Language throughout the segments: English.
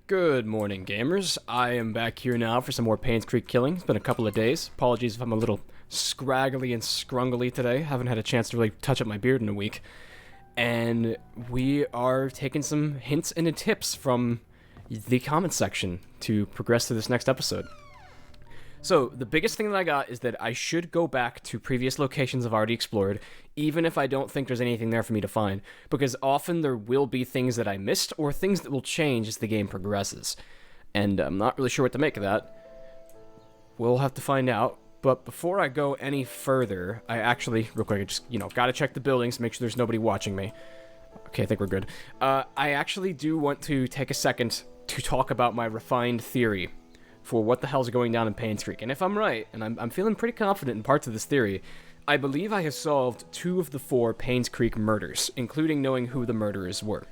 Good morning, gamers. I am back here now for some more Painscreek killing. It's been a couple of days. Apologies if I'm a little scraggly and scrungly today. Haven't had a chance to really touch up my beard in a week. And we are taking some hints and tips from the comment section to progress to this next episode. So, the biggest thing that I got is that I should go back to previous locations I've already explored, even if I don't think there's anything there for me to find, because often there will be things that I missed, or things that will change as the game progresses. And I'm not really sure what to make of that. We'll have to find out, but before I go any further, I actually, real quick, I just, gotta check the buildings, make sure there's nobody watching me. Okay, I think we're good. I actually do want to take a second to talk about my refined theory for what the hell's going down in Painscreek. And if I'm right, and I'm feeling pretty confident in parts of this theory, I believe I have solved 2 of the 4 Painscreek murders, including knowing who the murderers were.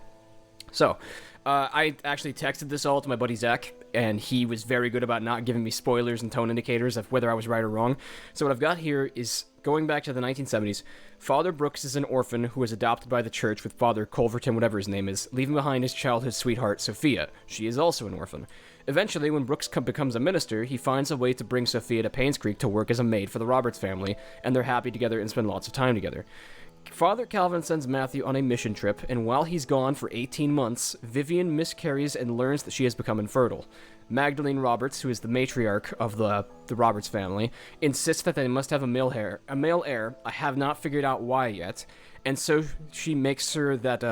So, I actually texted this all to my buddy Zach, and he was very good about not giving me spoilers and tone indicators of whether I was right or wrong. So what I've got here is, going back to the 1970s, Father Brooks is an orphan who was adopted by the church with Father Culverton, whatever his name is, leaving behind his childhood sweetheart, Sophia. She is also an orphan. Eventually, when Brooks becomes a minister, he finds a way to bring Sophia to Painscreek to work as a maid for the Roberts family, and they're happy together and spend lots of time together. Father Calvin sends Matthew on a mission trip, and while he's gone for 18 months, Vivian miscarries and learns that she has become infertile. Magdalene Roberts, who is the matriarch of the Roberts family, insists that they must have a male heir. I have not figured out why yet, and so she makes sure that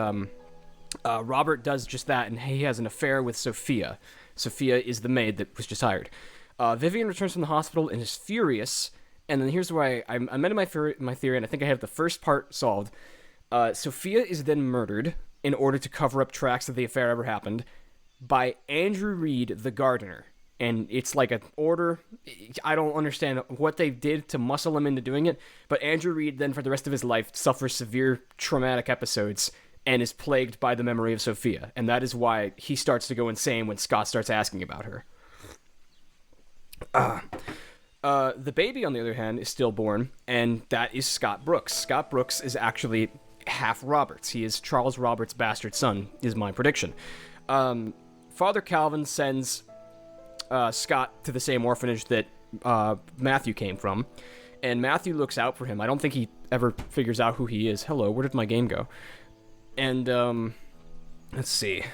Robert does just that, and he has an affair with Sophia. Sophia is the maid that was just hired. Vivian returns from the hospital and is furious. And then here's where I'm in my theory, and I think I have the first part solved. Sophia is then murdered in order to cover up tracks that the affair ever happened by Andrew Reed, the gardener. And it's like an order. I don't understand what they did to muscle him into doing it, but Andrew Reed then for the rest of his life suffers severe traumatic episodes and is plagued by the memory of Sophia. And that is why he starts to go insane when Scott starts asking about her. The baby, on the other hand, is stillborn, and that is Scott Brooks. Scott Brooks is actually half Roberts. He is Charles Roberts' bastard son, is my prediction. Father Calvin sends Scott to the same orphanage that Matthew came from, and Matthew looks out for him. I don't think he ever figures out who he is. Hello, where did my game go? And, let's see.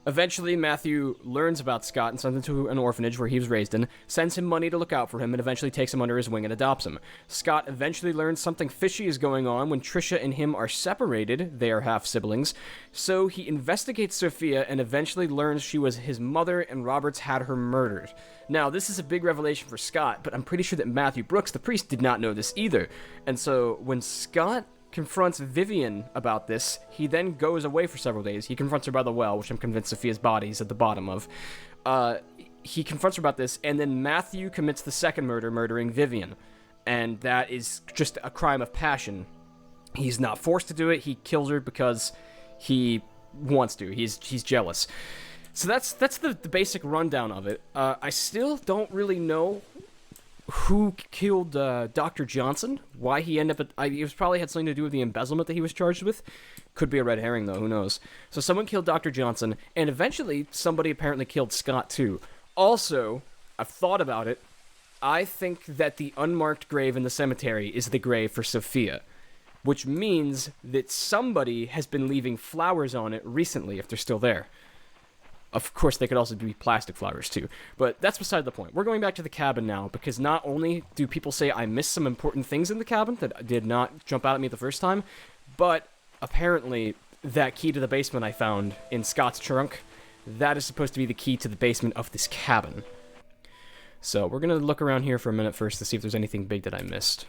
Eventually, Matthew learns about Scott and sends him to an orphanage where he was raised in, sends him money to look out for him, and eventually takes him under his wing and adopts him. Scott eventually learns something fishy is going on when Trisha and him are separated. They are half-siblings. So he investigates Sophia and eventually learns she was his mother and Roberts had her murdered. Now, this is a big revelation for Scott, but I'm pretty sure that Matthew Brooks, the priest, did not know this either. And so when Scott confronts Vivian about this, he then goes away for several days. He confronts her by the well, which I'm convinced Sophia's body is at the bottom of. He confronts her about this, and then Matthew commits the second murder, murdering Vivian. And that is just a crime of passion. He's not forced to do it. He kills her because he wants to. He's jealous. So that's the basic rundown of it. I still don't really know who killed Dr. Johnson, why he ended up he was probably had something to do with the embezzlement that he was charged with. Could be a red herring, though, who knows. So someone killed Dr. Johnson, and eventually somebody apparently killed Scott, too. Also, I've thought about it. I think that the unmarked grave in the cemetery is the grave for Sophia, which means that somebody has been leaving flowers on it recently, if they're still there. Of course, they could also be plastic flowers, too. But that's beside the point. We're going back to the cabin now, because not only do people say I missed some important things in the cabin that did not jump out at me the first time, but apparently that key to the basement I found in Scott's trunk, that is supposed to be the key to the basement of this cabin. So we're going to look around here for a minute first to see if there's anything big that I missed.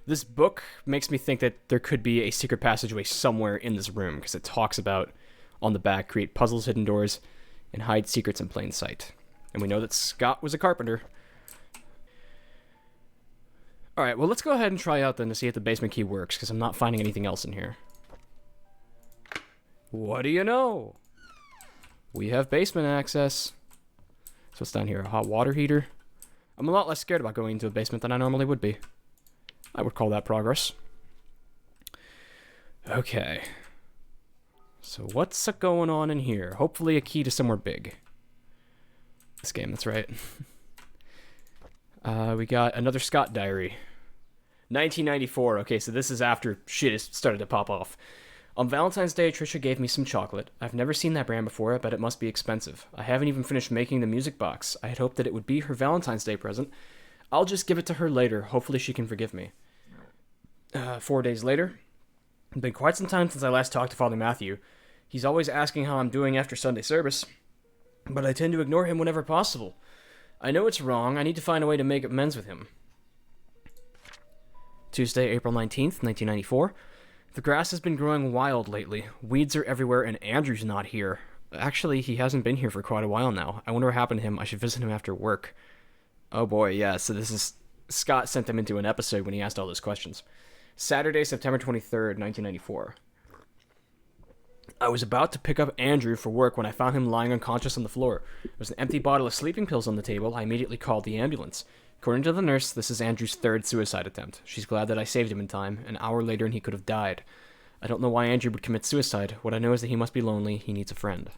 This book makes me think that there could be a secret passageway somewhere in this room, because it talks about, on the back, create puzzles, hidden doors, and hide secrets in plain sight. And we know that Scott was a carpenter. Alright, well, let's go ahead and try out then to see if the basement key works, because I'm not finding anything else in here. What do you know? We have basement access. So what's down here? A hot water heater? I'm a lot less scared about going into a basement than I normally would be. I would call that progress. Okay. So what's going on in here? Hopefully a key to somewhere big. This game, that's right. We got another Scott diary. 1994. Okay, so this is after shit has started to pop off. On Valentine's Day, Trisha gave me some chocolate. I've never seen that brand before, but it must be expensive. I haven't even finished making the music box. I had hoped that it would be her Valentine's Day present. I'll just give it to her later. Hopefully she can forgive me. 4 days later. It's been quite some time since I last talked to Father Matthew. He's always asking how I'm doing after Sunday service, but I tend to ignore him whenever possible. I know it's wrong. I need to find a way to make amends with him. Tuesday, April 19th, 1994. The grass has been growing wild lately. Weeds are everywhere, and Andrew's not here. Actually, he hasn't been here for quite a while now. I wonder what happened to him. I should visit him after work. Oh boy, yeah, so this is... Scott sent him into an episode when he asked all those questions. Saturday, September 23rd, 1994. I was about to pick up Andrew for work when I found him lying unconscious on the floor. There was an empty bottle of sleeping pills on the table. I immediately called the ambulance. According to the nurse, this is Andrew's third suicide attempt. She's glad that I saved him in time. An hour later and he could have died. I don't know why Andrew would commit suicide. What I know is that he must be lonely. He needs a friend.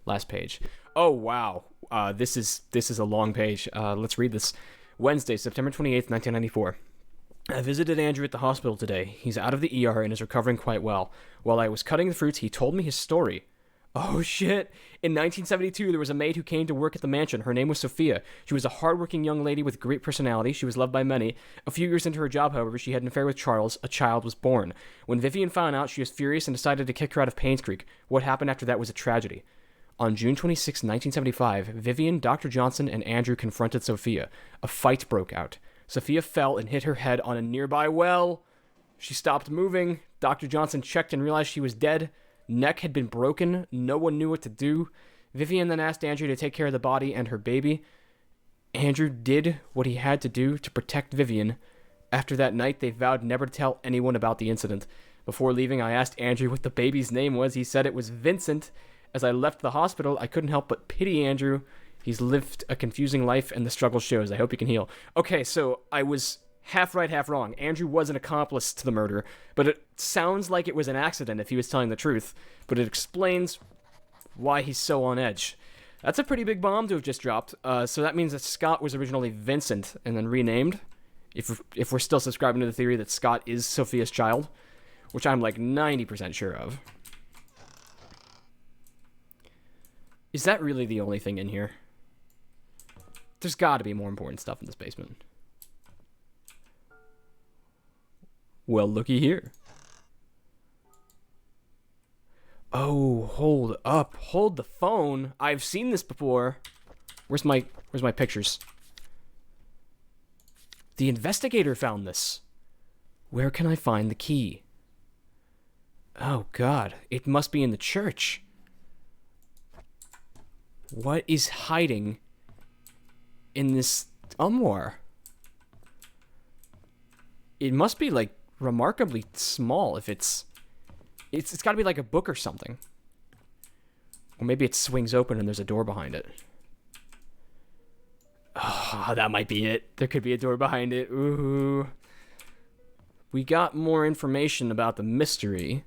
Last page. Oh, wow. This is a long page. Let's read this. Wednesday, September 28th, 1994. I visited Andrew at the hospital today. He's out of the ER and is recovering quite well. While I was cutting the fruits, he told me his story. Oh, shit. In 1972, there was a maid who came to work at the mansion. Her name was Sophia. She was a hardworking young lady with great personality. She was loved by many. A few years into her job, however, she had an affair with Charles. A child was born. When Vivian found out, she was furious and decided to kick her out of Painscreek. What happened after that was a tragedy. On June 26, 1975, Vivian, Dr. Johnson, and Andrew confronted Sophia. A fight broke out. Sophia fell and hit her head on a nearby well. She stopped moving. Dr. Johnson checked and realized she was dead. Neck had been broken. No one knew what to do. Vivian then asked Andrew to take care of the body and her baby. Andrew did what he had to do to protect Vivian. After that night, they vowed never to tell anyone about the incident. Before leaving, I asked Andrew what the baby's name was. He said it was Vincent. As I left the hospital, I couldn't help but pity Andrew. He's lived a confusing life, and the struggle shows. I hope he can heal. Okay, so I was half right, half wrong. Andrew was an accomplice to the murder, but it sounds like it was an accident if he was telling the truth. But it explains why he's so on edge. That's a pretty big bomb to have just dropped. So that means that Scott was originally Vincent and then renamed. If we're still subscribing to the theory that Scott is Sophia's child, which I'm like 90% sure of. Is that really the only thing in here? There's got to be more important stuff in this basement. Well, looky here. Oh, hold up. Hold the phone. I've seen this before. Where's my pictures? The investigator found this. Where can I find the key? Oh, God. It must be in the church. What is hiding in this armoire? It must be, like, remarkably small if it's got to be like a book or something. Or maybe it swings open and there's a door behind it. Oh, that might be it. There could be a door behind it. Ooh. We got more information about the mystery.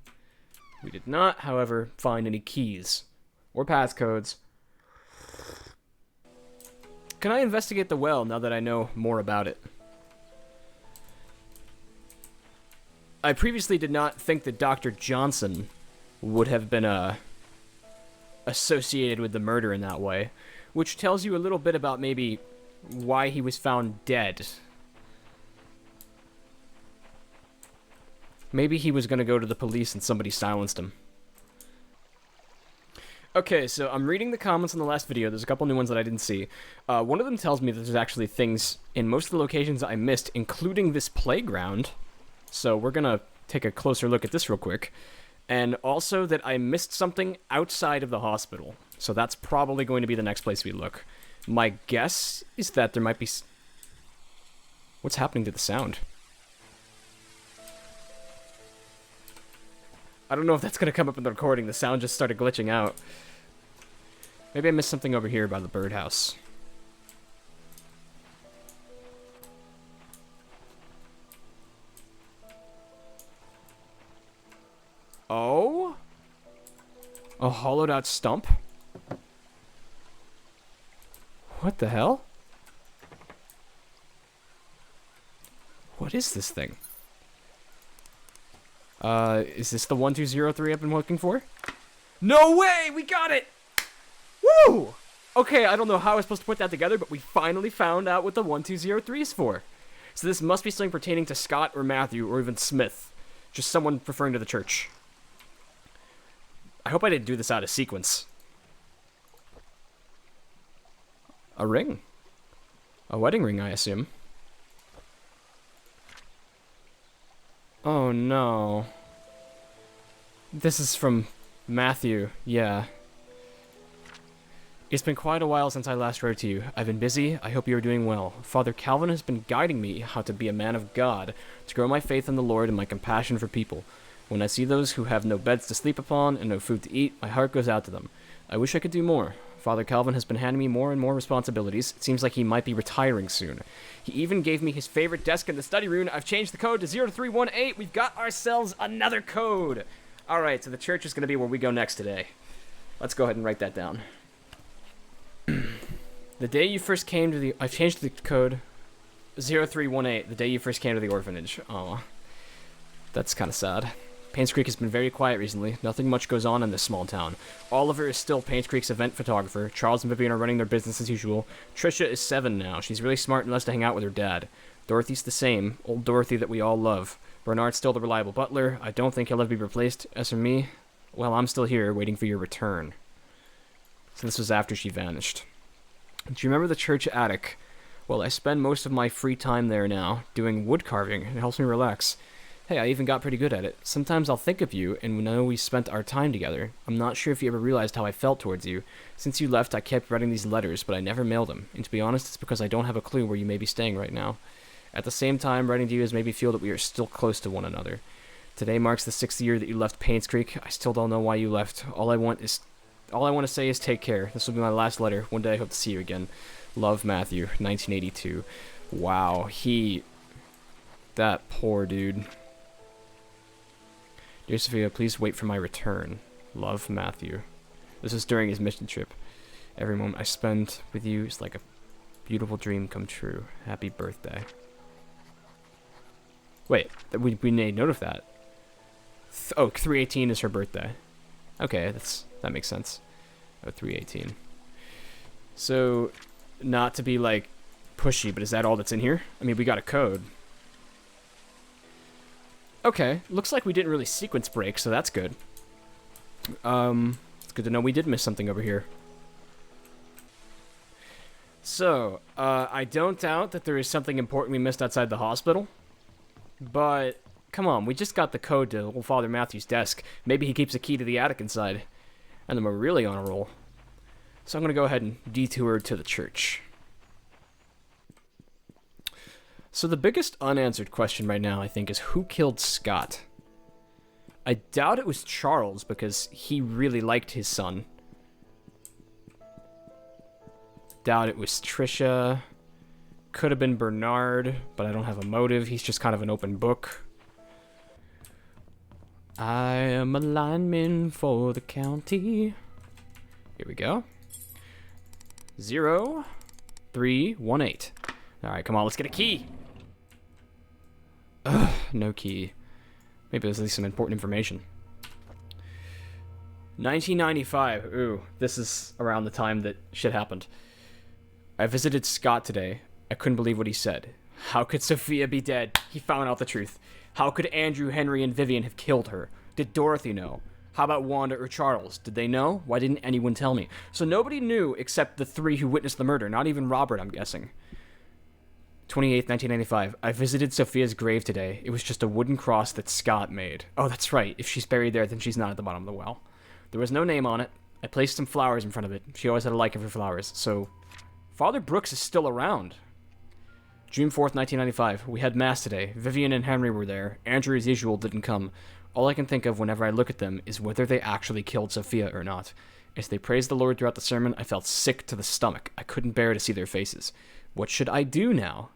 We did not, however, find any keys or passcodes. Can I investigate the well now that I know more about it? I previously did not think that Dr. Johnson would have been associated with the murder in that way, which tells you a little bit about maybe why he was found dead. Maybe he was going to go to the police and somebody silenced him. Okay, so I'm reading the comments on the last video. There's a couple new ones that I didn't see. One of them tells me that there's actually things in most of the locations I missed, including this playground. So we're going to take a closer look at this real quick. And also that I missed something outside of the hospital. So that's probably going to be the next place we look. My guess is that there might be... What's happening to the sound? I don't know if that's going to come up in the recording. The sound just started glitching out. Maybe I missed something over here by the birdhouse. Oh? A hollowed out stump? What the hell? What is this thing? Is this the 1203 I've been looking for? No way! We got it! Woo! Okay, I don't know how I was supposed to put that together, but we finally found out what the 1203 is for. So this must be something pertaining to Scott or Matthew or even Smith. Just someone referring to the church. I hope I didn't do this out of sequence. A ring. A wedding ring, I assume. Oh no. This is from Matthew, yeah. It's been quite a while since I last wrote to you. I've been busy. I hope you are doing well. Father Calvin has been guiding me how to be a man of God, to grow my faith in the Lord and my compassion for people. When I see those who have no beds to sleep upon and no food to eat, my heart goes out to them. I wish I could do more. Father Calvin has been handing me more and more responsibilities. It seems like he might be retiring soon. He even gave me his favorite desk in the study room. I've changed the code to 0318. We've got ourselves another code. Alright, so the church is going to be where we go next today. Let's go ahead and write that down. The day you first came to the... I've changed the code 0318. The day you first came to the orphanage. Aw. That's kind of sad. Painscreek has been very quiet recently. Nothing much goes on in this small town. Oliver is still Painscreek's event photographer. Charles and Vivian are running their business as usual. Trisha is 7 now. She's really smart and loves to hang out with her dad. Dorothy's the same. Old Dorothy that we all love. Bernard's still the reliable butler. I don't think he'll ever be replaced. As for me, well, I'm still here, waiting for your return. So this was after she vanished. Do you remember the church attic? Well, I spend most of my free time there now, doing wood carving. It helps me relax. Hey, I even got pretty good at it. Sometimes I'll think of you, and know we spent our time together. I'm not sure if you ever realized how I felt towards you. Since you left, I kept writing these letters, but I never mailed them. And to be honest, it's because I don't have a clue where you may be staying right now. At the same time, writing to you has made me feel that we are still close to one another. Today marks the 6th year that you left Painscreek. I still don't know why you left. All I want to say is take care. This will be my last letter. One day I hope to see you again. Love, Matthew. 1982. Wow, that poor dude. Dear Sophia, please wait for my return. Love, Matthew. This was during his mission trip. Every moment I spend with you is like a beautiful dream come true. Happy birthday. Wait, we made note of that. Oh, 318 is her birthday. Okay, that makes sense. Oh, 318. So, not to be like pushy, but is that all that's in here? I mean, we got a code. Okay, looks like we didn't really sequence break, so that's good. It's good to know we did miss something over here. So, I don't doubt that there is something important we missed outside the hospital. But, come on, we just got the code to old Father Matthew's desk. Maybe he keeps a key to the attic inside. And then we're really on a roll. So I'm going to go ahead and detour to the church. So the biggest unanswered question right now, I think, is who killed Scott? I doubt it was Charles, because he really liked his son. Doubt it was Trisha. Could have been Bernard, but I don't have a motive. He's just kind of an open book. I am a lineman for the county. Here we go. 0318. Alright, come on, let's get a key. Ugh, no key. Maybe there's at least some important information. 1995. Ooh, this is around the time that shit happened. I visited Scott today. I couldn't believe what he said. How could Sophia be dead? He found out the truth. How could Andrew, Henry, and Vivian have killed her? Did Dorothy know? How about Wanda or Charles? Did they know? Why didn't anyone tell me? So nobody knew except the 3 who witnessed the murder. Not even Robert, I'm guessing. 28th, 1995. I visited Sophia's grave today. It was just a wooden cross that Scott made. Oh, that's right. If she's buried there, then she's not at the bottom of the well. There was no name on it. I placed some flowers in front of it. She always had a liking for flowers. So, Father Brooks is still around. June 4th, 1995. We had Mass today. Vivian and Henry were there. Andrew, as usual, didn't come. All I can think of whenever I look at them is whether they actually killed Sophia or not. As they praised the Lord throughout the sermon, I felt sick to the stomach. I couldn't bear to see their faces. What should I do now?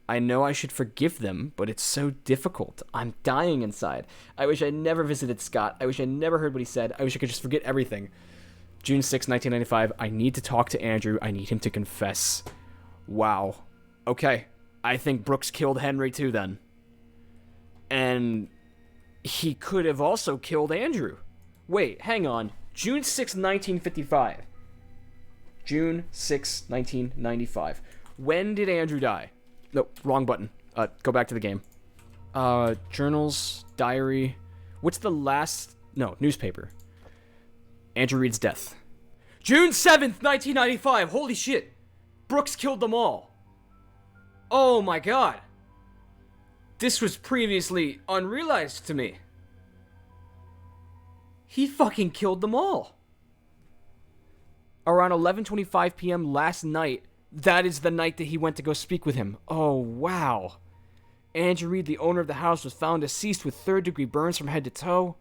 I know I should forgive them, but it's so difficult. I'm dying inside. I wish I never visited Scott. I wish I never heard what he said. I wish I could just forget everything. June 6, 1995. I need to talk to Andrew. I need him to confess. Wow. Okay. I think Brooks killed Henry too then. And he could have also killed Andrew. Wait, hang on. June 6, 1955. June 6, 1995. When did Andrew die? No, wrong button. Go back to the game. Journals, diary. What's the last... No, newspaper. Andrew Reed's death. June 7th, 1995. Holy shit. Brooks killed them all. Oh my god. This was previously unrealized to me. He fucking killed them all. Around 11:25 p.m. last night, that is the night that he went to go speak with him. Oh, wow. Andrew Reed, the owner of the house, was found deceased with third-degree burns from head to toe.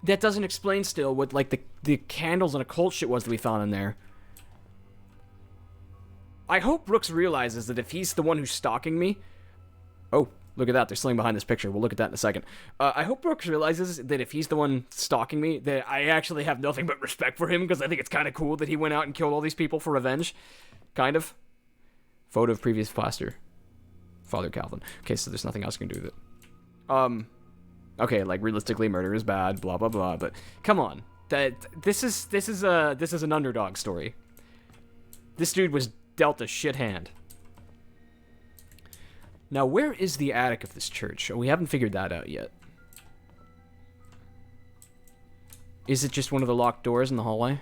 That doesn't explain still what, like, the candles and occult shit was that we found in there. I hope Brooks realizes that if he's the one who's stalking me... Oh, look at that. They're sitting behind this picture. We'll look at that in a second. I hope Brooks realizes that if he's the one stalking me, that I actually have nothing but respect for him, because I think it's kind of cool that he went out and killed all these people for revenge. Kind of. Photo of previous pastor. Father Calvin. Okay, so there's nothing else you can do with it. Okay, like, realistically, murder is bad, blah, blah, blah, but come on. This is an underdog story. This dude was dealt a shit hand. Now, where is the attic of this church? Oh, we haven't figured that out yet. Is it just one of the locked doors in the hallway?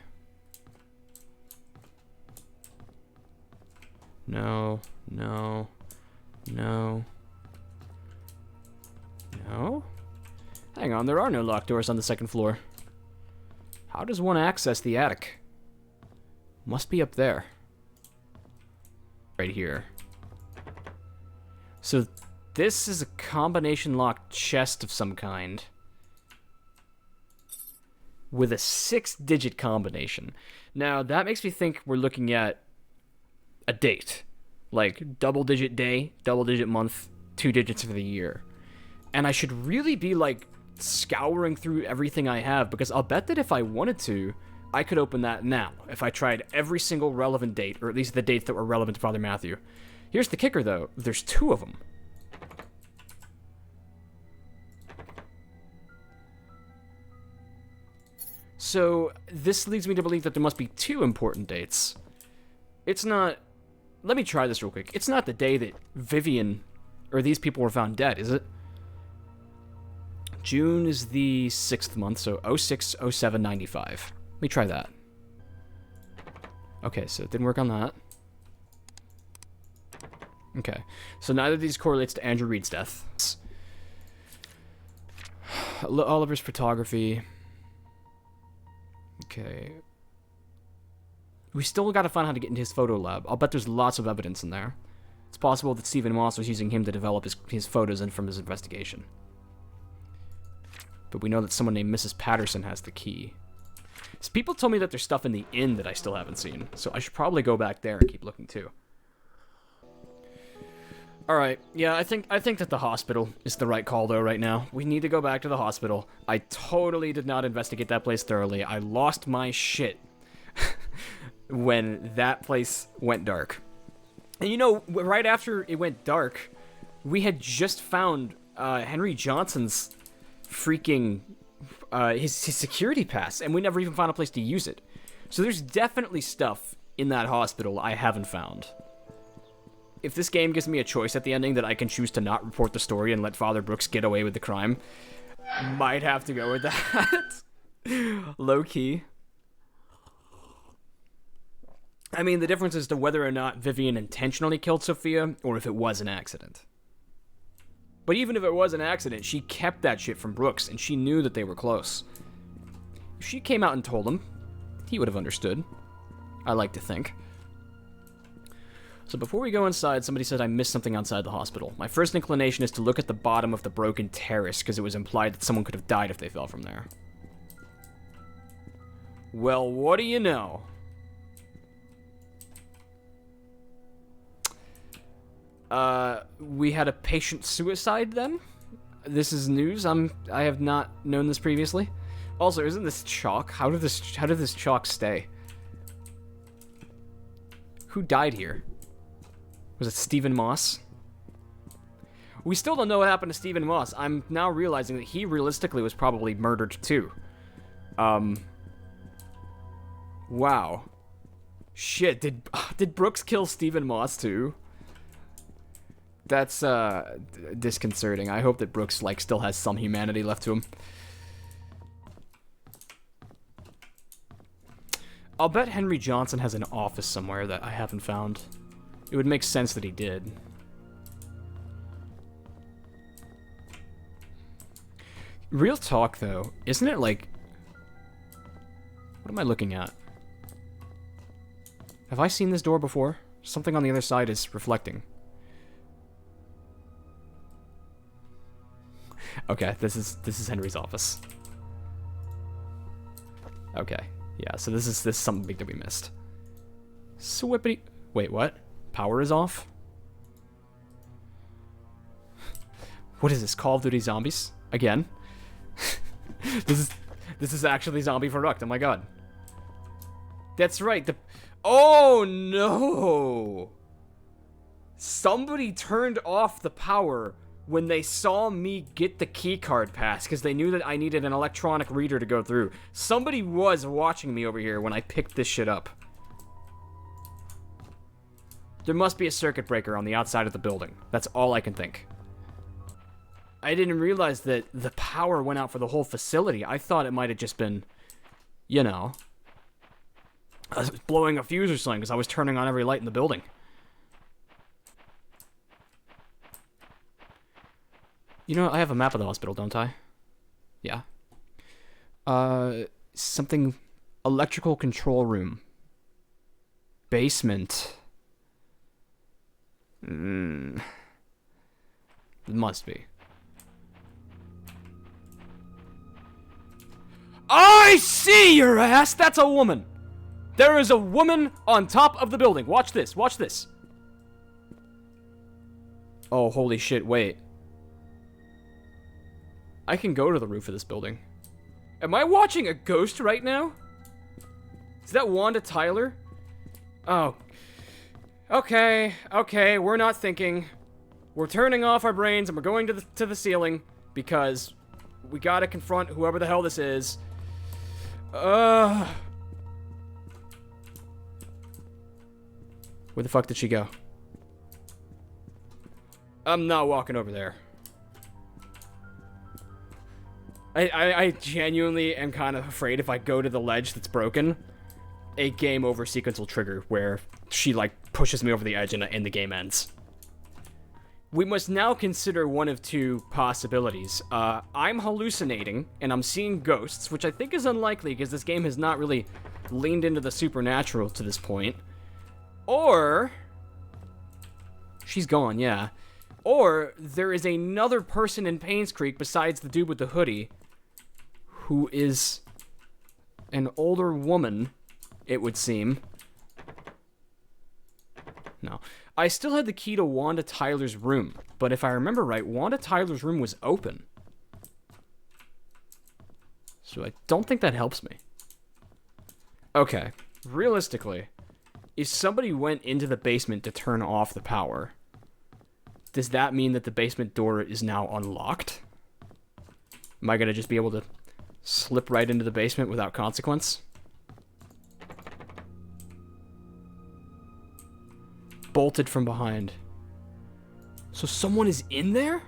No, no, no. No? Hang on, there are no locked doors on the second floor. How does one access the attic? Must be up there. Right here. So, this is a combination locked chest of some kind. With a 6-digit combination. Now, that makes me think we're looking at a date. Like, double-digit day, double-digit month, 2 digits for the year. And I should really be, like, scouring through everything I have, because I'll bet that if I wanted to, I could open that now, if I tried every single relevant date, or at least the dates that were relevant to Father Matthew. Here's the kicker, though. There's 2 of them. So, this leads me to believe that there must be 2 important dates. It's not... Let me try this real quick. It's not the day that Vivian, or these people were found dead, is it? June is the 6th month, so 06, 07, 95. Let me try that. Okay, so it didn't work on that. Okay, so neither of these correlates to Andrew Reed's death. Oliver's photography. Okay. We still gotta find how to get into his photo lab. I'll bet there's lots of evidence in there. It's possible that Stephen Moss was using him to develop his photos and from his investigation. But we know that someone named Mrs. Patterson has the key. So people told me that there's stuff in the inn that I still haven't seen, so I should probably go back there and keep looking too. Alright, yeah, I think that the hospital is the right call, though, right now. We need to go back to the hospital. I totally did not investigate that place thoroughly. I lost my shit when that place went dark. And you know, right after it went dark, we had just found Henry Johnson's freaking, his security pass, and we never even found a place to use it. So there's definitely stuff in that hospital I haven't found. If this game gives me a choice at the ending that I can choose to not report the story and let Father Brooks get away with the crime, might have to go with that. Low-key. I mean, the difference is to whether or not Vivian intentionally killed Sophia, or if it was an accident. But even if it was an accident, she kept that shit from Brooks, and she knew that they were close. If she came out and told him, he would have understood. I like to think. So before we go inside, somebody said I missed something outside the hospital. My first inclination is to look at the bottom of the broken terrace, because it was implied that someone could have died if they fell from there. Well, what do you know? We had a patient suicide then? This is news. I have not known this previously. Also, isn't this chalk? How did this chalk stay? Who died here? Was it Stephen Moss? We still don't know what happened to Stephen Moss. I'm now realizing that he realistically was probably murdered too. Wow. Shit, did Brooks kill Stephen Moss too? That's disconcerting. I hope that Brooks like still has some humanity left to him. I'll bet Henry Johnson has an office somewhere that I haven't found. It would make sense that he did. Real talk though, isn't it like... What am I looking at? Have I seen this door before? Something on the other side is reflecting. Okay, this is Henry's office. Okay, yeah. So this is something big that we missed. Swippity. Wait, what? Power is off. What is this? Call of Duty Zombies again? This is actually Zombie Product. Oh my god. That's right. Oh no! Somebody turned off the power when they saw me get the keycard pass, because they knew that I needed an electronic reader to go through. Somebody was watching me over here when I picked this shit up. There must be a circuit breaker on the outside of the building. That's all I can think. I didn't realize that the power went out for the whole facility. I thought it might have just been, you know, I was blowing a fuse or something because I was turning on every light in the building. You know, I have a map of the hospital, don't I? Yeah. Something... Electrical control room. Basement. It must be. I see your ass! That's a woman! There is a woman on top of the building. Watch this, watch this. Oh, holy shit, wait. I can go to the roof of this building. Am I watching a ghost right now? Is that Wanda Tyler? Oh. Okay, we're not thinking. We're turning off our brains and we're going to the ceiling because we gotta confront whoever the hell this is. Where the fuck did she go? I'm not walking over there. I genuinely am kind of afraid if I go to the ledge that's broken, a game over sequence will trigger where she, like, pushes me over the edge and the game ends. We must now consider one of two possibilities. I'm hallucinating, and I'm seeing ghosts, which I think is unlikely because this game has not really leaned into the supernatural to this point. Or... she's gone, yeah. Or there is another person in Painscreek besides the dude with the hoodie who is an older woman, it would seem. No. I still had the key to Wanda Tyler's room, but if I remember right, Wanda Tyler's room was open. So I don't think that helps me. Okay, realistically, if somebody went into the basement to turn off the power, does that mean that the basement door is now unlocked? Am I gonna just be able to slip right into the basement without consequence? Bolted from behind. So someone is in there?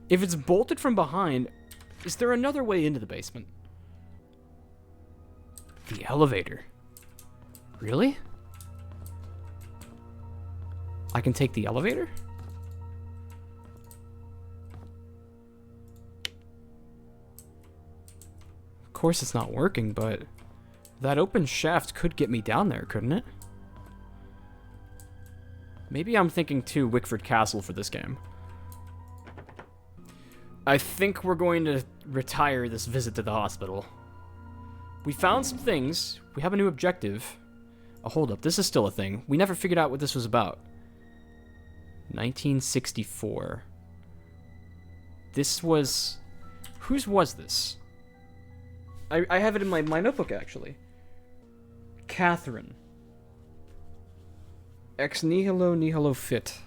If it's bolted from behind, is there another way into the basement? The elevator. Really? I can take the elevator? Of course it's not working, but that open shaft could get me down there, couldn't it? Maybe I'm thinking too Wickford Castle for this game. I think we're going to retire this visit to the hospital. We found some things. we have a new objective. Hold up, this is still a thing. We never figured out what this was about. 1964. This was... Whose was this? I have it in my notebook, actually. Catherine. Ex nihilo nihilo fit.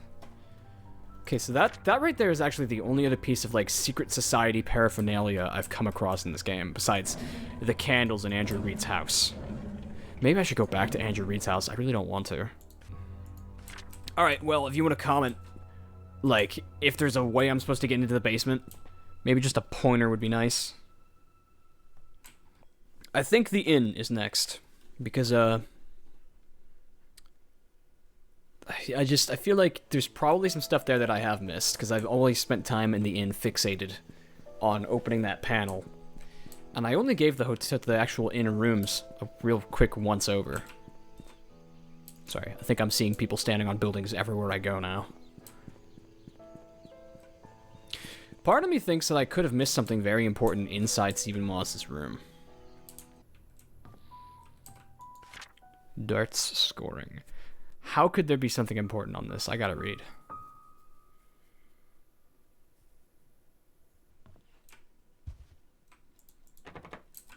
Okay, so that right there is actually the only other piece of, like, secret society paraphernalia I've come across in this game, besides the candles in Andrew Reed's house. Maybe I should go back to Andrew Reed's house. I really don't want to. Alright, well, if you want to comment, like, if there's a way I'm supposed to get into the basement, maybe just a pointer would be nice. I think the inn is next, because, I feel like there's probably some stuff there that I have missed, because I've always spent time in the inn fixated on opening that panel. And I only gave the actual inn rooms a real quick once-over. Sorry, I think I'm seeing people standing on buildings everywhere I go now. Part of me thinks that I could have missed something very important inside Stephen Moss's room. Darts scoring. How could there be something important on this? I gotta read.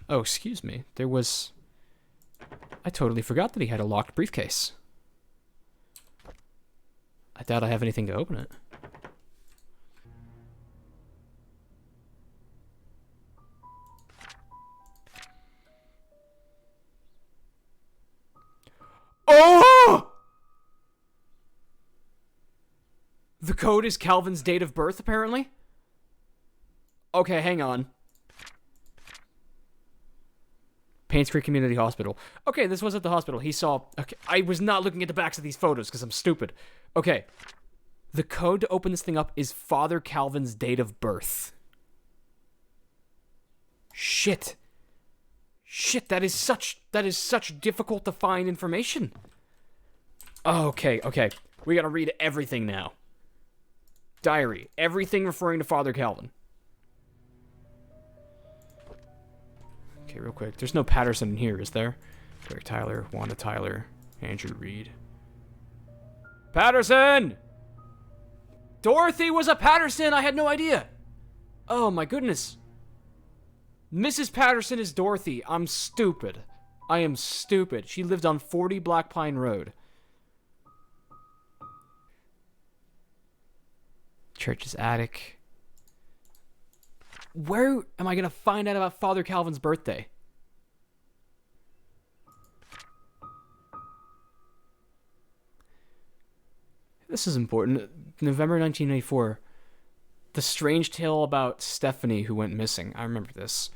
Oh, excuse me. There was... I totally forgot that he had a locked briefcase. I doubt I have anything to open it. Oh! The code is Calvin's date of birth, apparently? Okay, hang on. Painscreek Community Hospital. Okay, this was at the hospital. He saw... Okay, I was not looking at the backs of these photos because I'm stupid. Okay. The code to open this thing up is Father Calvin's date of birth. Shit. Shit, that is such difficult to find information. Okay. We gotta read everything now. Diary. Everything referring to Father Calvin. Okay, real quick. There's no Patterson in here, is there? Derek Tyler, Wanda Tyler, Andrew Reed. Patterson! Dorothy was a Patterson! I had no idea! Oh my goodness. Mrs. Patterson is Dorothy. I'm stupid. I am stupid. She lived on 40 Black Pine Road. Church's attic. Where am I going to find out about Father Calvin's birthday? This is important. November 1994. The strange tale about Stephanie who went missing. I remember this.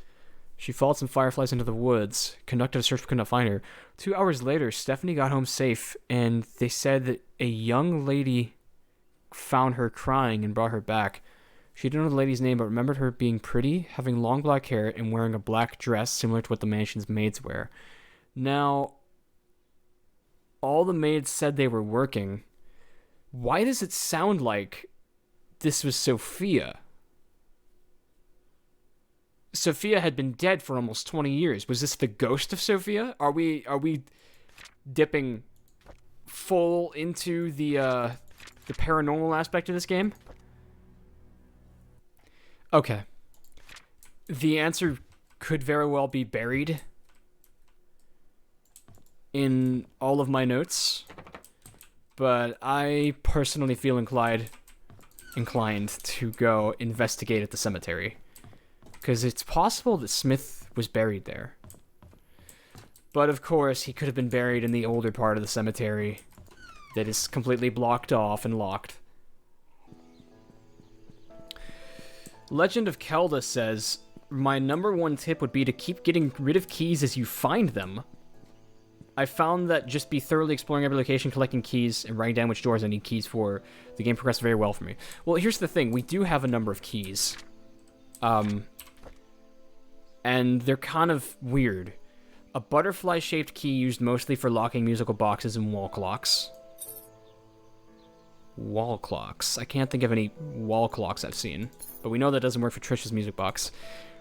She followed some fireflies into the woods, conducted a search but could not find her. 2 hours later, Stephanie got home safe, and they said that a young lady found her crying and brought her back. She didn't know the lady's name, but remembered her being pretty, having long black hair, and wearing a black dress similar to what the mansion's maids wear. Now, all the maids said they were working. Why does it sound like this was Sophia? Sophia had been dead for almost 20 years. Was this the ghost of Sophia? Are we dipping full into the paranormal aspect of this game? Okay. The answer could very well be buried in all of my notes, but I personally feel inclined to go investigate at the cemetery, because it's possible that Smith was buried there. But of course, he could have been buried in the older part of the cemetery that is completely blocked off and locked. Legend of Kelda says, my number one tip would be to keep getting rid of keys as you find them. I found that just be thoroughly exploring every location, collecting keys, and writing down which doors I need keys for. The game progressed very well for me. Well, here's the thing. We do have a number of keys. And they're kind of weird. A butterfly-shaped key used mostly for locking musical boxes and wall clocks. Wall clocks. I can't think of any wall clocks I've seen. But we know that doesn't work for Trish's music box.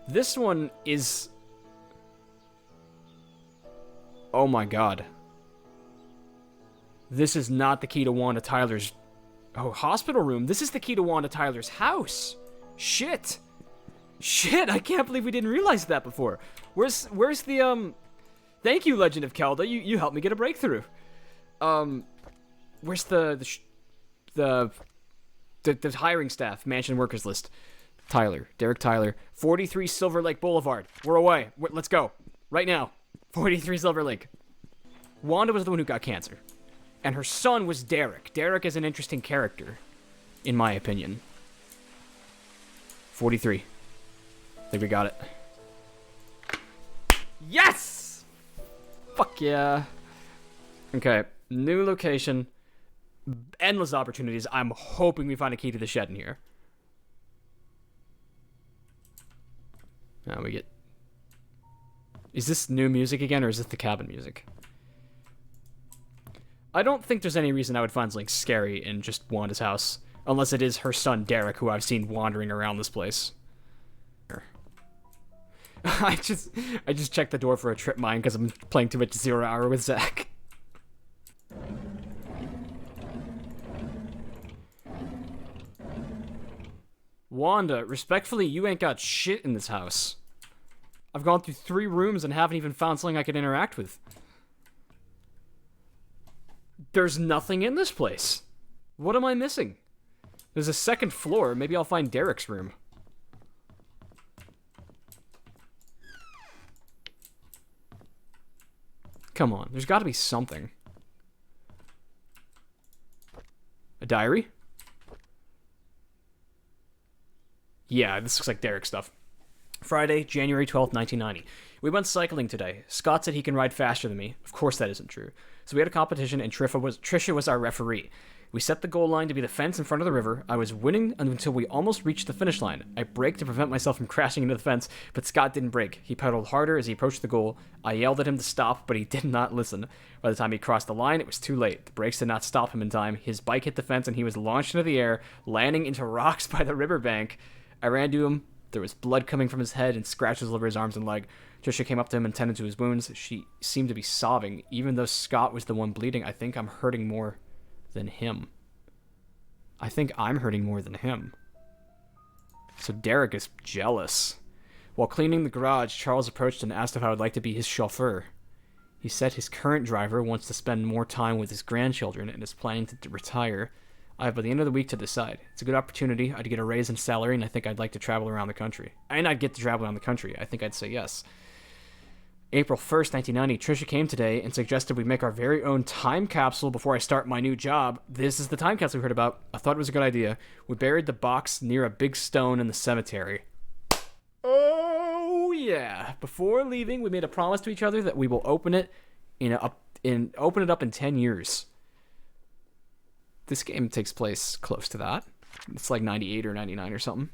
This one is... Oh my god. This is not the key to Wanda Tyler's... Oh, hospital room. This is the key to Wanda Tyler's house. Shit. Shit, I can't believe we didn't realize that before. Where's the, Thank you, Legend of Kelda. You helped me get a breakthrough. Where's the hiring staff, mansion workers list? Tyler, Derek Tyler, 43 Silver Lake Boulevard. We're away. Let's go. Right now. 43 Silver Lake. Wanda was the one who got cancer. And her son was Derek. Derek is an interesting character, in my opinion. 43. I think we got it. Yes! Fuck yeah. Okay, new location. Endless opportunities. I'm hoping we find a key to the shed in here. Now we get... Is this new music again, or is this the cabin music? I don't think there's any reason I would find something scary in just Wanda's house. Unless it is her son, Derek, who I've seen wandering around this place. I just checked the door for a trip mine because I'm playing too much 0 Hour with Zach. Wanda, respectfully, you ain't got shit in this house. I've gone through 3 rooms and haven't even found something I could interact with. There's nothing in this place. What am I missing? There's a second floor. Maybe I'll find Derek's room. Come on, there's got to be something. A diary? Yeah, this looks like Derek stuff. Friday, January 12th, 1990. We went cycling today. Scott said he can ride faster than me. Of course that isn't true. So we had a competition and Trisha was our referee. We set the goal line to be the fence in front of the river. I was winning until we almost reached the finish line. I braked to prevent myself from crashing into the fence, but Scott didn't brake. He pedaled harder as he approached the goal. I yelled at him to stop, but he did not listen. By the time he crossed the line, it was too late. The brakes did not stop him in time. His bike hit the fence and he was launched into the air, landing into rocks by the riverbank. I ran to him. There was blood coming from his head and scratches all over his arms and leg. Trisha came up to him and tended to his wounds. She seemed to be sobbing. Even though Scott was the one bleeding, I think I'm hurting more than him. I think I'm hurting more than him. So Derek is jealous. While cleaning the garage, Charles approached and asked if I would like to be his chauffeur. He said his current driver wants to spend more time with his grandchildren and is planning to retire. I have by the end of the week to decide. It's a good opportunity. I'd get a raise in salary, and I think I'd like to travel around the country. And I'd get to travel around the country. I think I'd say yes. April 1st, 1990, Trisha came today and suggested we make our very own time capsule before I start my new job. This is the time capsule we heard about. I thought it was a good idea. We buried the box near a big stone in the cemetery. Oh, yeah. Before leaving, we made a promise to each other that we will open it open it up in 10 years. This game takes place close to that. It's like 98 or 99 or something.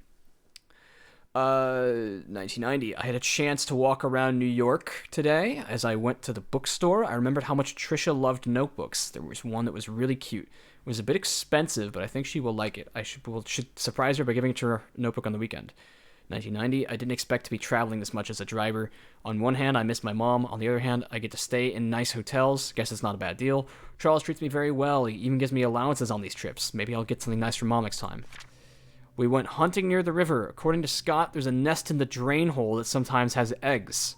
1990. I had a chance to walk around New York today as I went to the bookstore. I remembered how much Trisha loved notebooks. There was one that was really cute. It was a bit expensive, but I think she will like it. I should surprise her by giving it to her notebook on the weekend. 1990. I didn't expect to be traveling this much as a driver. On one hand, I miss my mom. On the other hand, I get to stay in nice hotels. Guess it's not a bad deal. Charles treats me very well. He even gives me allowances on these trips. Maybe I'll get something nice for mom next time. We went hunting near the river. According to Scott, there's a nest in the drain hole that sometimes has eggs.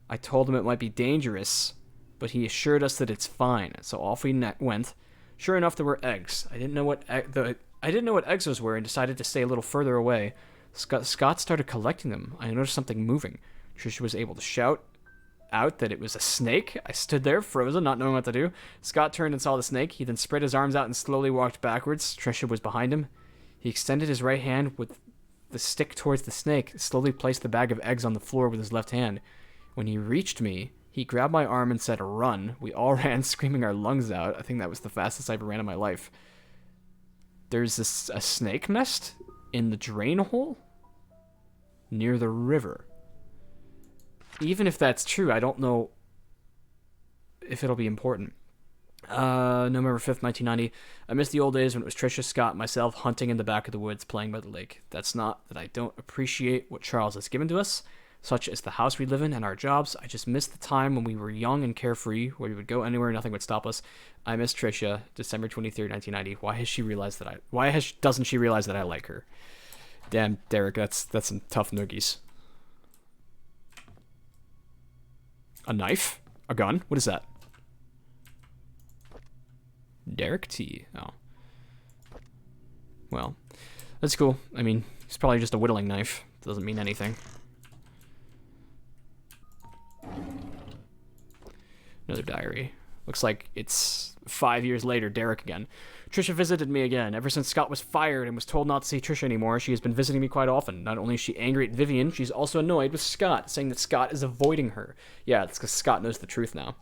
I told him it might be dangerous, but he assured us that it's fine. So off we went. Sure enough, there were eggs. I didn't know what eggs those were and decided to stay a little further away. Scott started collecting them. I noticed something moving. Trisha was able to shout out that it was a snake. I stood there, frozen, not knowing what to do. Scott turned and saw the snake. He then spread his arms out and slowly walked backwards. Trisha was behind him. He extended his right hand with the stick towards the snake, slowly placed the bag of eggs on the floor with his left hand. When he reached me, he grabbed my arm and said, "Run." We all ran, screaming our lungs out. I think that was the fastest I ever ran in my life. There's a snake nest in the drain hole near the river. Even if that's true, I don't know if it'll be important. November 5th, 1990. I miss the old days when it was Trisha, Scott, myself hunting in the back of the woods playing by the lake. That's not that I don't appreciate what Charles has given to us, such as the house we live in and our jobs. I just miss the time when we were young and carefree, where we would go anywhere, nothing would stop us. I miss Trisha, December 23rd, 1990. Doesn't she realize that I like her? Damn, Derek, that's some tough noogies. A knife? A gun? What is that? Derek T. Oh. Well, that's cool. I mean, it's probably just a whittling knife. Doesn't mean anything. Another diary. Looks like it's 5 years later, Derek again. Trisha visited me again. Ever since Scott was fired and was told not to see Trisha anymore, she has been visiting me quite often. Not only is she angry at Vivian, she's also annoyed with Scott, saying that Scott is avoiding her. Yeah, it's because Scott knows the truth now.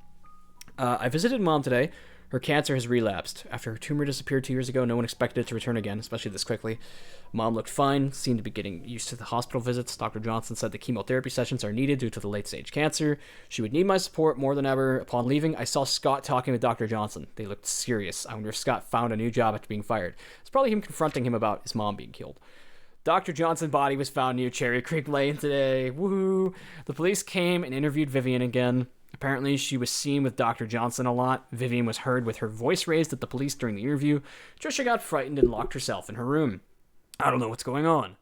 I visited Mom today. Her cancer has relapsed. After her tumor disappeared 2 years ago, no one expected it to return again, especially this quickly. Mom looked fine, seemed to be getting used to the hospital visits. Dr. Johnson said the chemotherapy sessions are needed due to the late-stage cancer. She would need my support more than ever. Upon leaving, I saw Scott talking with Dr. Johnson. They looked serious. I wonder if Scott found a new job after being fired. It's probably him confronting him about his mom being killed. Dr. Johnson's body was found near Cherry Creek Lane today. Woohoo! The police came and interviewed Vivian again. Apparently, she was seen with Dr. Johnson a lot. Vivian was heard with her voice raised at the police during the interview. Trisha got frightened and locked herself in her room. I don't know what's going on.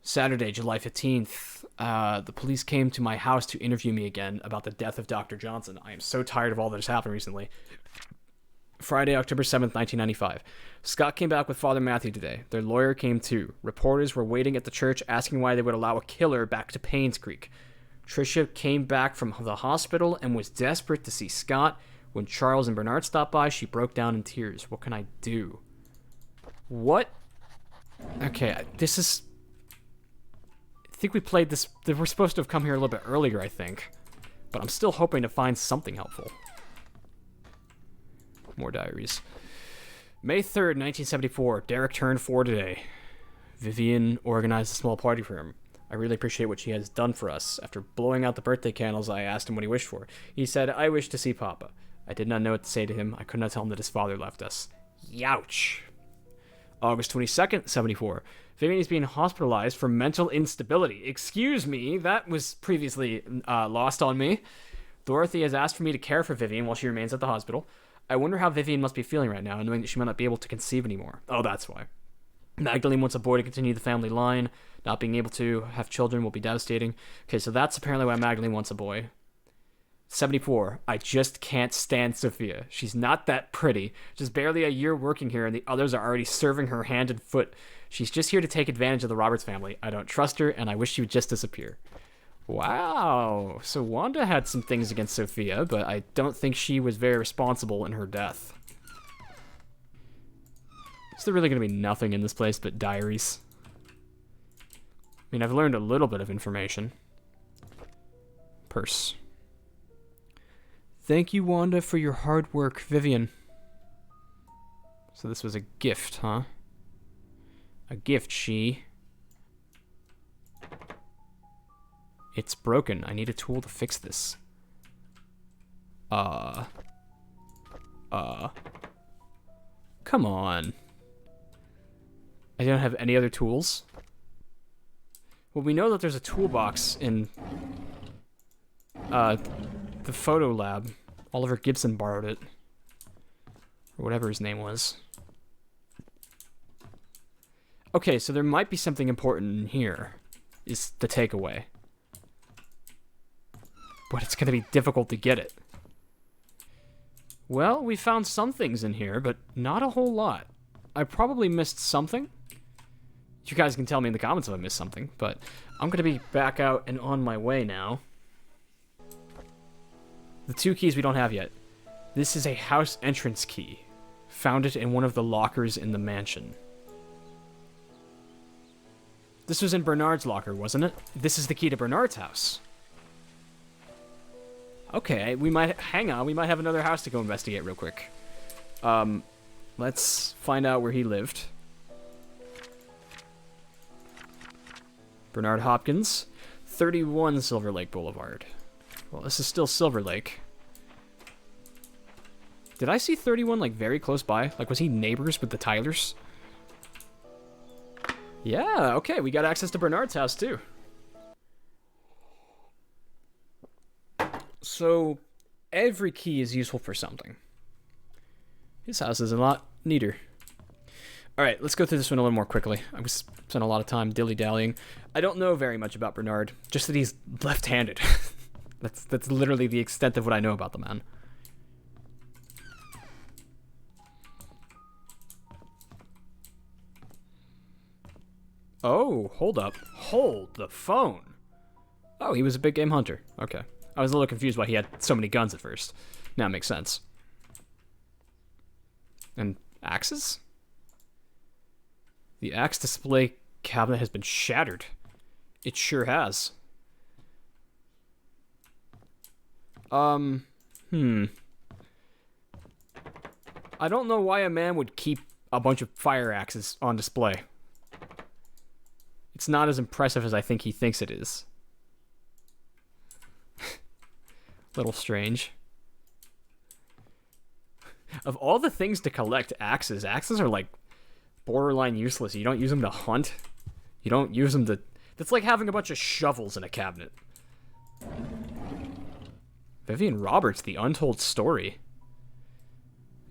Saturday, July 15th, the police came to my house to interview me again about the death of Dr. Johnson. I am so tired of all that has happened recently. Friday, October 7th, 1995. Scott came back with Father Matthew today. Their lawyer came too. Reporters were waiting at the church asking why they would allow a killer back to Painscreek. Trisha came back from the hospital and was desperate to see Scott. When Charles and Bernard stopped by, she broke down in tears. What can I do? What? Okay, this is... I think we played this... We're supposed to have come here a little bit earlier, I think. But I'm still hoping to find something helpful. More diaries. May 3rd, 1974. Derek turned 4 today. Vivian organized a small party for him. I really appreciate what she has done for us. After blowing out the birthday candles, I asked him what he wished for. He said, I wish to see Papa. I did not know what to say to him. I could not tell him that his father left us. Youch. August 22nd, 74. Vivian is being hospitalized for mental instability. Excuse me, that was previously lost on me. Dorothy has asked for me to care for Vivian while she remains at the hospital. I wonder how Vivian must be feeling right now, knowing that she might not be able to conceive anymore. Oh, that's why. Magdalene wants a boy to continue the family line. Not being able to have children will be devastating. Okay, so that's apparently why Magdalene wants a boy. 74. I just can't stand Sophia. She's not that pretty. Just barely a year working here, and the others are already serving her hand and foot. She's just here to take advantage of the Roberts family. I don't trust her, and I wish she would just disappear. Wow. So Wanda had some things against Sophia, but I don't think she was very responsible in her death. Is there really going to be nothing in this place but diaries? I mean, I've learned a little bit of information. Purse. Thank you, Wanda, for your hard work, Vivian. So this was a gift, huh? A gift, she. It's broken. I need a tool to fix this. Come on. I don't have any other tools. Well, we know that there's a toolbox in the photo lab. Oliver Gibson borrowed it. Or whatever his name was. Okay, so there might be something important in here. Is the takeaway. But it's going to be difficult to get it. Well, we found some things in here, but not a whole lot. I probably missed something. You guys can tell me in the comments if I missed something, but I'm going to be back out and on my way now. The 2 keys we don't have yet. This is a house entrance key. Found it in one of the lockers in the mansion. This was in Bernard's locker, wasn't it? This is the key to Bernard's house. Okay, we might... Hang on, we might have another house to go investigate real quick. Let's find out where he lived. Bernard Hopkins, 31 Silver Lake Boulevard. Well, this is still Silver Lake. Did I see 31, like, very close by? Like, was he neighbors with the Tylers? Yeah, okay, we got access to Bernard's house, too. So, every key is useful for something. His house is a lot neater. Alright, let's go through this one a little more quickly. I spent a lot of time dilly-dallying. I don't know very much about Bernard, just that he's left-handed. That's literally the extent of what I know about the man. Oh, hold up. Hold the phone. Oh, he was a big game hunter. Okay. I was a little confused why he had so many guns at first. Now it makes sense. And axes? The axe display cabinet has been shattered. It sure has. I don't know why a man would keep a bunch of fire axes on display. It's not as impressive as I think he thinks it is. Little strange. Of all the things to collect, axes are like borderline useless. You don't use them to hunt. You don't use them to... That's like having a bunch of shovels in a cabinet. Vivian Roberts, The Untold Story.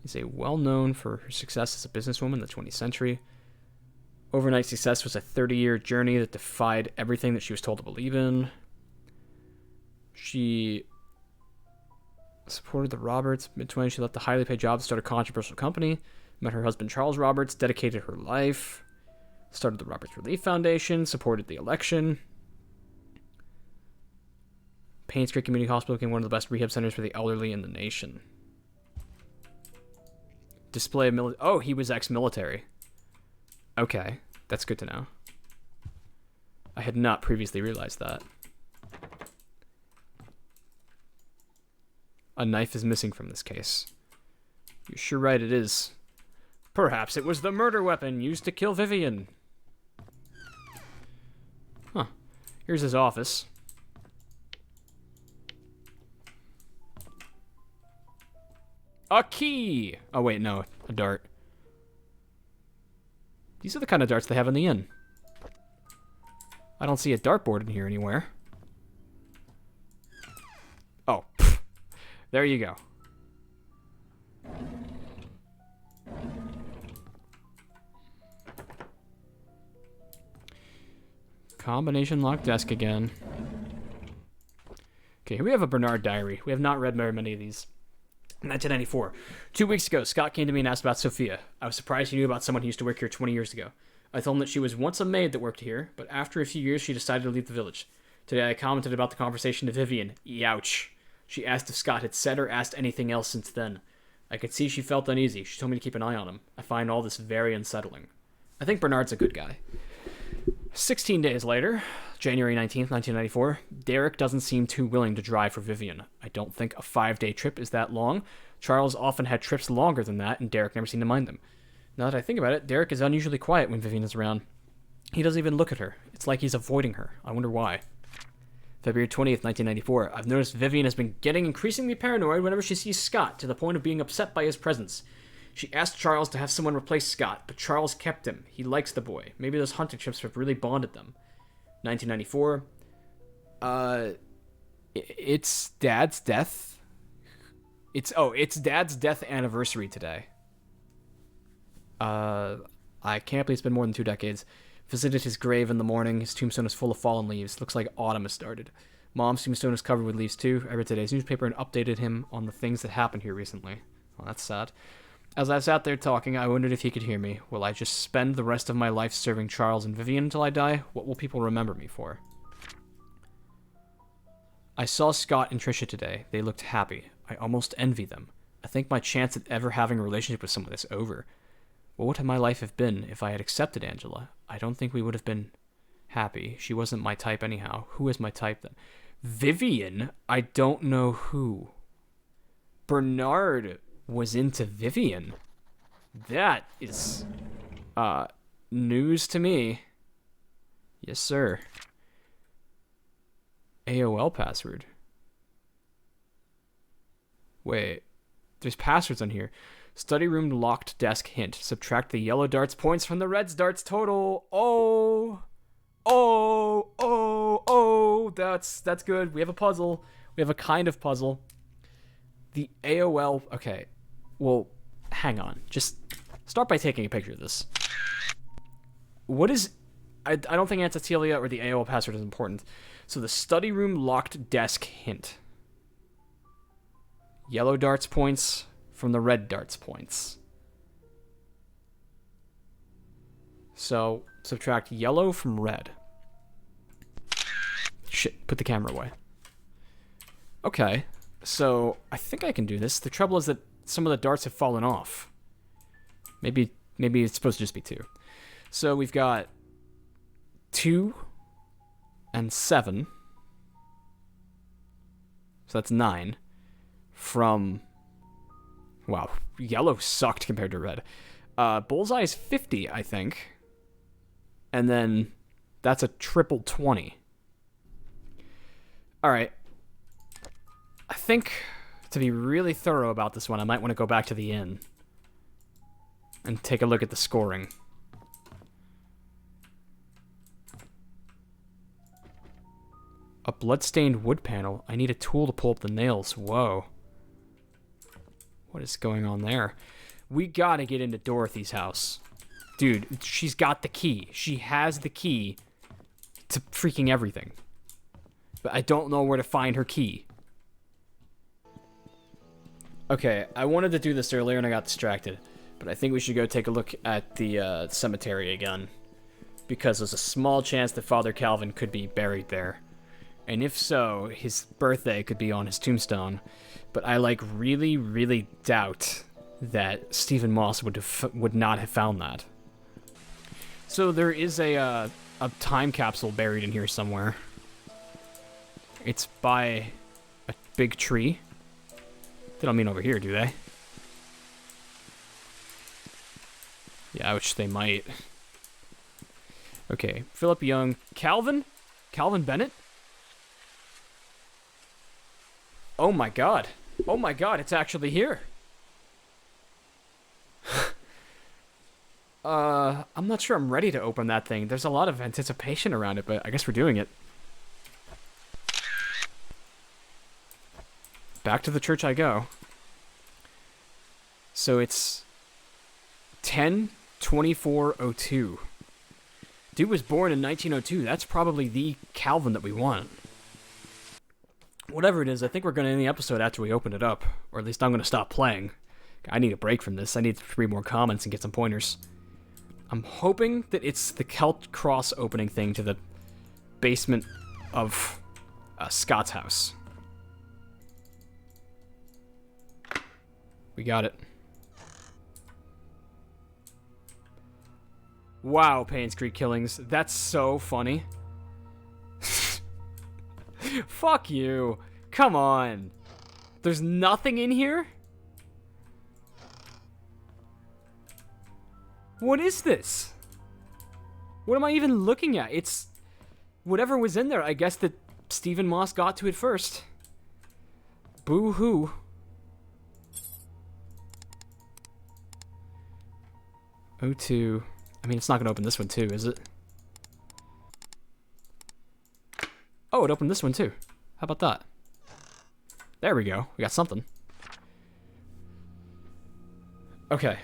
Is a well-known for her success as a businesswoman in the 20th century. Overnight success was a 30-year journey that defied everything that she was told to believe in. She supported the Roberts. Mid-20s, she left a highly paid job to start a controversial company. Met her husband, Charles Roberts, dedicated her life. Started the Roberts Relief Foundation, supported the election. Painscreek Community Hospital became one of the best rehab centers for the elderly in the nation. Display of military... Oh, he was ex-military. Okay, that's good to know. I had not previously realized that. A knife is missing from this case. You're sure right it is. Perhaps it was the murder weapon used to kill Vivian. Huh. Here's his office. A key! Oh wait, no, a dart. These are the kind of darts they have in the inn. I don't see a dartboard in here anywhere. Oh, pff. There you go. Combination locked desk again. Okay, here we have a Bernard diary. We have not read very many of these. 1994. 2 weeks ago, Scott came to me and asked about Sophia. I was surprised he knew about someone who used to work here 20 years ago. I told him that she was once a maid that worked here, but after a few years, she decided to leave the village. Today, I commented about the conversation to Vivian. Youch. She asked if Scott had said or asked anything else since then. I could see she felt uneasy. She told me to keep an eye on him. I find all this very unsettling. I think Bernard's a good guy. 16 days later, January 19th, 1994, Derek doesn't seem too willing to drive for Vivian. I don't think a 5-day trip is that long. Charles often had trips longer than that, and Derek never seemed to mind them. Now that I think about it, Derek is unusually quiet when Vivian is around. He doesn't even look at her. It's like he's avoiding her. I wonder why. February 20th, 1994. I've noticed Vivian has been getting increasingly paranoid whenever she sees Scott, to the point of being upset by his presence. She asked Charles to have someone replace Scott, but Charles kept him. He likes the boy. Maybe those hunting trips have really bonded them. 1994. It's Dad's death. It's Dad's death anniversary today. I can't believe it's been more than 2 decades. Visited his grave in the morning. His tombstone is full of fallen leaves. Looks like autumn has started. Mom's tombstone is covered with leaves too. I read today's newspaper and updated him on the things that happened here recently. Well, that's sad. As I sat there talking, I wondered if he could hear me. Will I just spend the rest of my life serving Charles and Vivian until I die? What will people remember me for? I saw Scott and Trisha today. They looked happy. I almost envy them. I think my chance at ever having a relationship with someone is over. What would my life have been if I had accepted Angela? I don't think we would have been happy. She wasn't my type anyhow. Who is my type then? Vivian? I don't know who. Bernard was into Vivian. That is news to me. Yes, sir. AOL password. Wait, there's passwords on here. Study room locked desk hint. Subtract the yellow darts points from the red darts total. Oh, that's good. We have a puzzle. We have a kind of puzzle. The AOL... Okay, well, hang on. Just start by taking a picture of this. What is... I don't think Anticelia or the AOL password is important. So the study room locked desk hint. Yellow darts points from the red darts points. So subtract yellow from red. Shit, put the camera away. Okay, so I think I can do this. The trouble is that some of the darts have fallen off. Maybe it's supposed to just be 2. So we've got 2 and 7. So that's 9. From... Wow, yellow sucked compared to red. Bullseye is 50, I think. And then that's a triple 20. Alright. I think, to be really thorough about this one, I might want to go back to the inn and take a look at the scoring. A bloodstained wood panel. I need a tool to pull up the nails. Whoa. What is going on there? We gotta get into Dorothy's house. Dude, she's got the key. She has the key to freaking everything. But I don't know where to find her key. Okay, I wanted to do this earlier and I got distracted. But I think we should go take a look at the cemetery again. Because there's a small chance that Father Calvin could be buried there. And if so, his birthday could be on his tombstone. But I, like, really, really doubt that Stephen Moss would not have found that. So there is a time capsule buried in here somewhere. It's by a big tree. They don't mean over here, do they? Yeah, which they might. Okay, Philip Young. Calvin? Calvin Bennett? Oh my god. Oh my god, it's actually here. I'm not sure I'm ready to open that thing. There's a lot of anticipation around it, but I guess we're doing it. Back to the church I go. So it's 10/24/02. Dude was born in 1902. That's probably the Calvin that we want. Whatever it is, I think we're going to end the episode after we open it up. Or at least I'm going to stop playing. I need a break from this. I need to read more comments and get some pointers. I'm hoping that it's the Celt Cross opening thing to the basement of Scott's house. We got it. Wow, Painscreek killings. That's so funny. Fuck you. Come on. There's nothing in here? What is this? What am I even looking at? It's... whatever was in there, I guess that Stephen Moss got to it first. Boo-hoo. O2. I mean, it's not going to open this one too, is it? Oh, it opened this one too. How about that? There we go. We got something. Okay.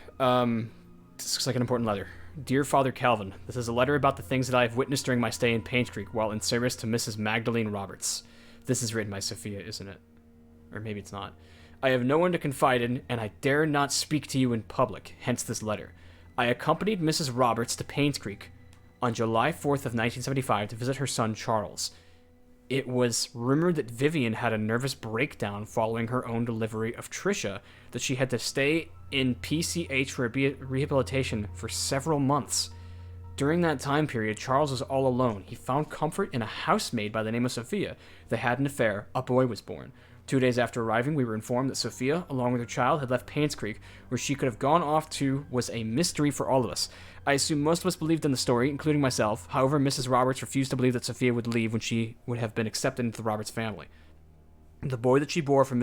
This looks like an important letter. Dear Father Calvin, this is a letter about the things that I have witnessed during my stay in Painscreek while in service to Mrs. Magdalene Roberts. This is written by Sophia, isn't it? Or maybe it's not. I have no one to confide in, and I dare not speak to you in public, hence this letter. I accompanied Mrs. Roberts to Painscreek on July 4th of 1975 to visit her son Charles. It was rumored that Vivian had a nervous breakdown following her own delivery of Trisha, that she had to stay in PCH for rehabilitation for several months. During that time period, Charles was all alone. He found comfort in a housemaid by the name of Sophia. They had an affair. A boy was born. 2 days after arriving, we were informed that Sophia, along with her child, had left Painscreek. Where she could have gone off to was a mystery for all of us. I assume most of us believed in the story, including myself. However, Mrs. Roberts refused to believe that Sophia would leave when she would have been accepted into the Roberts family. The boy that she bore for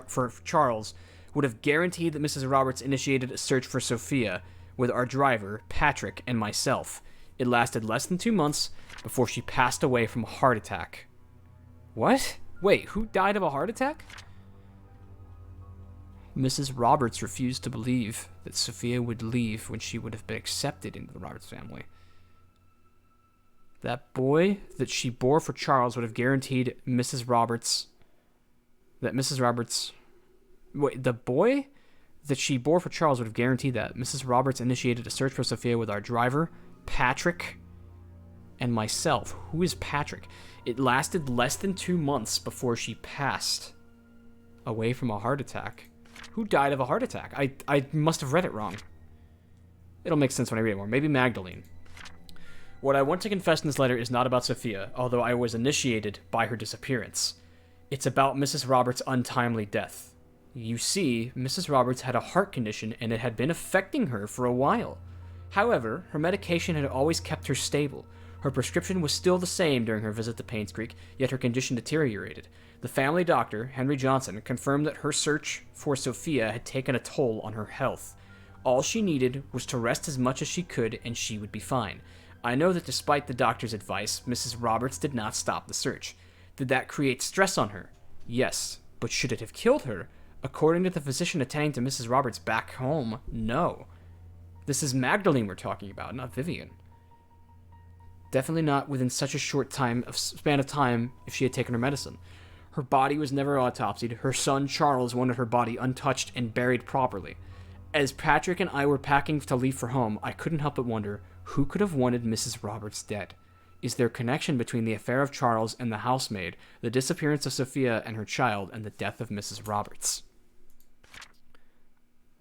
for Charles would have guaranteed that Mrs. Roberts initiated a search for Sophia with our driver, Patrick, and myself. It lasted less than 2 months before she passed away from a heart attack. What? Wait, who died of a heart attack? Mrs. Roberts refused to believe that Sophia would leave when she would have been accepted into the Roberts family. That boy that she bore for Charles would have guaranteed Mrs. Roberts... That Mrs. Roberts... Wait, the boy that she bore for Charles would have guaranteed that. Mrs. Roberts initiated a search for Sophia with our driver, Patrick, and myself. Who is Patrick? It lasted less than 2 months before she passed away from a heart attack. Who died of a heart attack? I must have read it wrong. It'll make sense when I read it more. Maybe Magdalene. What I want to confess in this letter is not about Sophia, although I was initiated by her disappearance. It's about Mrs. Roberts' untimely death. You see, Mrs. Roberts had a heart condition and it had been affecting her for a while. However, her medication had always kept her stable. Her prescription was still the same during her visit to Painscreek, yet her condition deteriorated. The family doctor, Henry Johnson, confirmed that her search for Sophia had taken a toll on her health. All she needed was to rest as much as she could and she would be fine. I know that despite the doctor's advice, Mrs. Roberts did not stop the search. Did that create stress on her? Yes, but should it have killed her? According to the physician attending to Mrs. Roberts back home, no. This is Magdalene we're talking about, not Vivian. Definitely not within such a short span of time if she had taken her medicine. Her body was never autopsied. Her son Charles wanted her body untouched and buried properly. As Patrick and I were packing to leave for home, I couldn't help but wonder, who could have wanted Mrs. Roberts dead? Is there connection between the affair of Charles and the housemaid, the disappearance of Sophia and her child, and the death of Mrs. Roberts?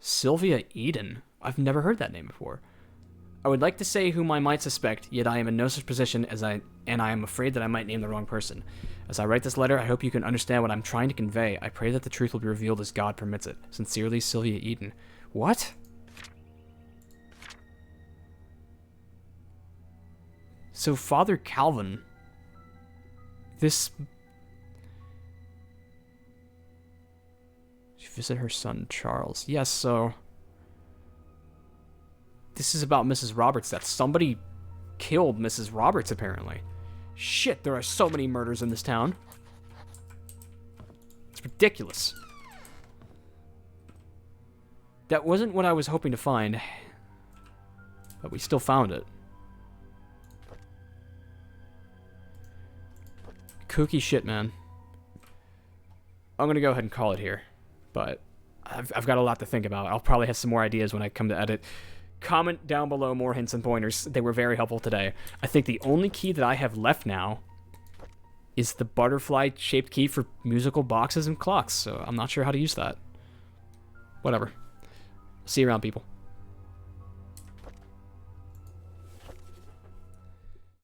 Sylvia Eden? I've never heard that name before. I would like to say whom I might suspect, yet I am in no such position and I am afraid that I might name the wrong person. As I write this letter, I hope you can understand what I'm trying to convey. I pray that the truth will be revealed as God permits it. Sincerely, Sylvia Eden. What? So Father Calvin, she visited her son Charles. Yes, so this is about Mrs. Roberts' death. Somebody killed Mrs. Roberts, apparently. Shit, there are so many murders in this town. It's ridiculous. That wasn't what I was hoping to find, but we still found it. Kooky shit, man. I'm gonna go ahead and call it here, but I've got a lot to think about. I'll probably have some more ideas when I come to edit. Comment down below more hints and pointers. They were very helpful today. I think the only key that I have left now is the butterfly-shaped key for musical boxes and clocks, so I'm not sure how to use that. Whatever. See you around, people.